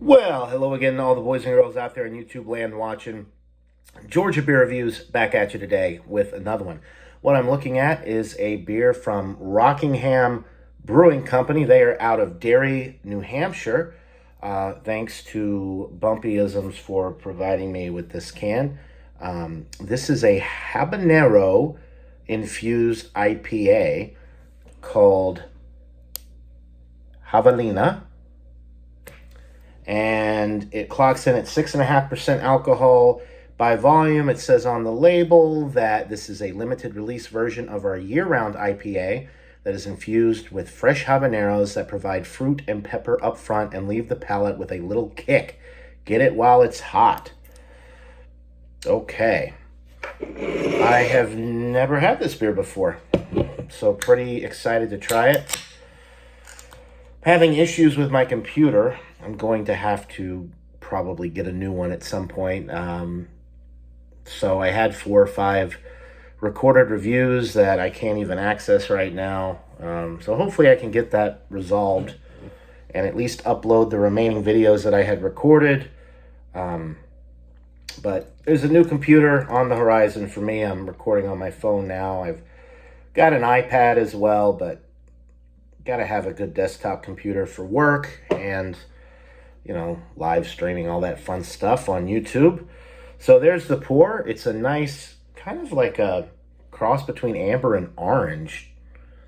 Well, hello again to all the boys and girls out there in YouTube land watching. Georgia Beer Reviews back at you today with another one. What I'm looking at is a beer from Rockingham Brewing Company. They are out of Derry, New Hampshire. Thanks to Bumpy Isms for providing me with this can. This is a Habanero infused IPA called Javelina. And it clocks in at 6.5% alcohol. By volume, it says on the label that this is a limited release version of our year-round IPA that is infused with fresh habaneros that provide fruit and pepper up front and leave the palate with a little kick. Get it while it's hot. Okay. I have never had this beer before, so pretty excited to try it. Having issues with my computer. I'm going to have to probably get a new one at some point. So I had 4 or 5 recorded reviews that I can't even access right now. So hopefully I can get that resolved and at least upload the remaining videos that I had recorded. But there's a new computer on the horizon for me. I'm recording on my phone now. I've got an iPad as well, but got to have a good desktop computer for work and, you know, live streaming, all that fun stuff on YouTube. So there's the pour. It's a nice, kind of like a cross between amber and orange.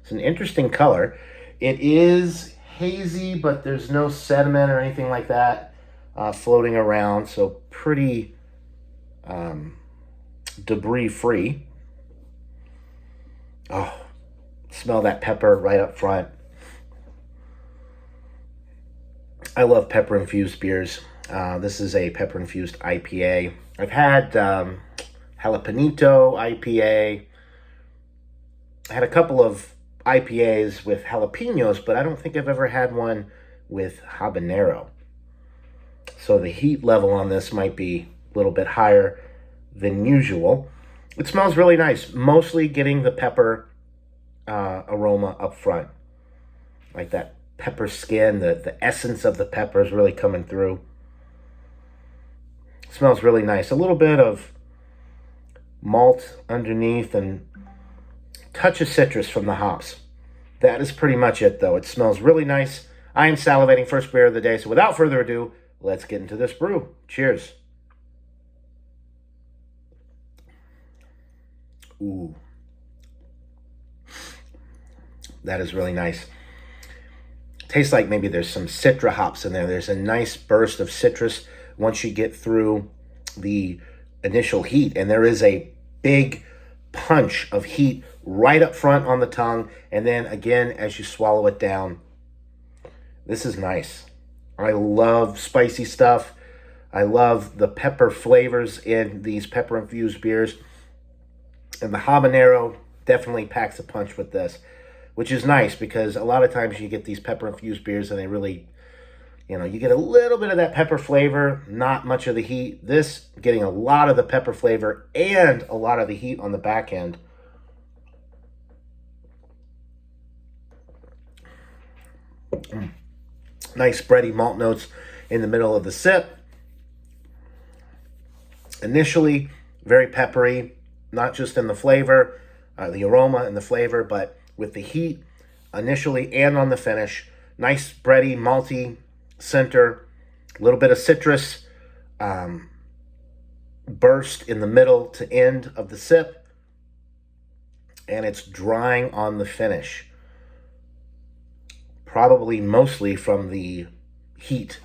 It's an interesting color. It is hazy, but there's no sediment or anything like that floating around. So pretty debris-free. Oh, smell that pepper right up front. I love pepper-infused beers. This is a pepper-infused IPA. I've had jalapeno IPA. I had a couple of IPAs with jalapenos, but I don't think I've ever had one with habanero. So the heat level on this might be a little bit higher than usual. It smells really nice, mostly getting the pepper aroma up front, like that pepper skin, the essence of the pepper is really coming through. It smells really nice. A little bit of malt underneath and touch of citrus from the hops. That is pretty much it, though. It smells really nice. I am salivating. First beer of the day. So without further ado, let's get into this brew. Cheers. Ooh. That is really nice. Tastes like maybe there's some citra hops in there. There's a nice burst of citrus once you get through the initial heat. And there is a big punch of heat right up front on the tongue. And then again, as you swallow it down. This is nice. I love spicy stuff. I love the pepper flavors in these pepper-infused beers. And the habanero definitely packs a punch with this, which is nice because a lot of times you get these pepper-infused beers and they really, you know, you get a little bit of that pepper flavor, not much of the heat. This, getting a lot of the pepper flavor and a lot of the heat on the back end. Nice bready malt notes in the middle of the sip. Initially, very peppery, not just in the flavor, the aroma and the flavor, but with the heat initially and on the finish. Nice bready, malty center, a little bit of citrus burst in the middle to end of the sip, and it's drying on the finish. Probably mostly from the heat.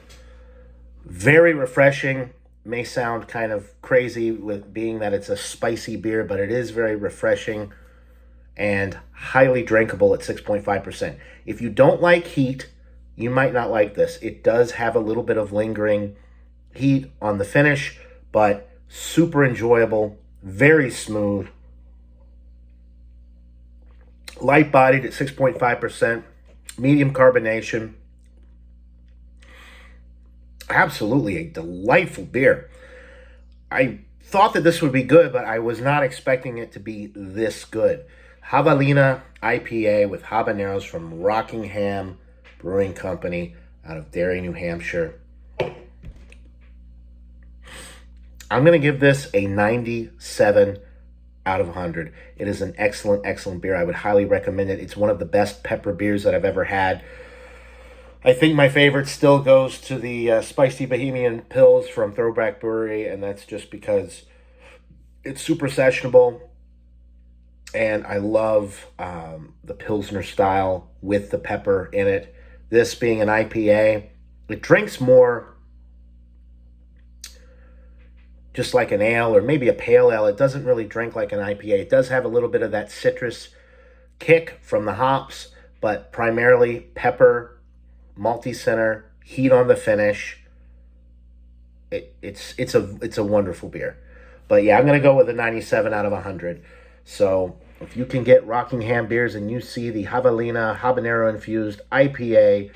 Very refreshing. May sound kind of crazy with being that it's a spicy beer, but it is very refreshing and highly drinkable at 6.5%. If you don't like heat, you might not like this. It does have a little bit of lingering heat on the finish, but super enjoyable, very smooth. Light-bodied at 6.5%, medium carbonation. Absolutely a delightful beer. I thought that this would be good, but I was not expecting it to be this good. Javelina IPA with habaneros from Rockingham Brewing Company out of Derry, New Hampshire. I'm going to give this a 97 out of 100. It is an excellent, excellent beer. I would highly recommend it. It's one of the best pepper beers that I've ever had. I think my favorite still goes to the Spicy Bohemian Pils from Throwback Brewery, and that's just because it's super sessionable, and I love the Pilsner style with the pepper in it. This being an IPA, it drinks more just like an ale or maybe a pale ale. It doesn't really drink like an IPA. It does have a little bit of that citrus kick from the hops, but primarily pepper, malty center, heat on the finish. It's a wonderful beer. But yeah, I'm going to go with a 97 out of 100. So if you can get Rockingham beers and you see the Javelina Habanero infused IPA,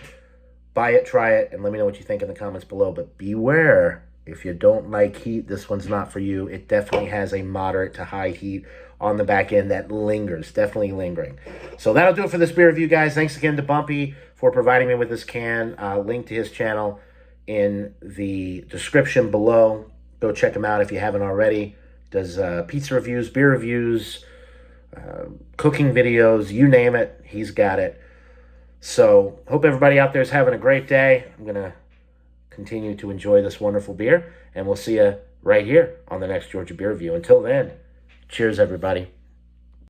buy it, try it, and let me know what you think in the comments below. But beware, if you don't like heat, this one's not for you. It definitely has a moderate to high heat on the back end that lingers, definitely lingering. So that'll do it for this beer review, guys. Thanks again to Bumpy for providing me with this can. Link to his channel in the description below. Go check him out if you haven't already. Does pizza reviews, beer reviews, cooking videos, you name it, he's got it. So hope everybody out there is having a great day. I'm going to continue to enjoy this wonderful beer, and we'll see you right here on the next Georgia Beer Review. Until then, cheers, everybody.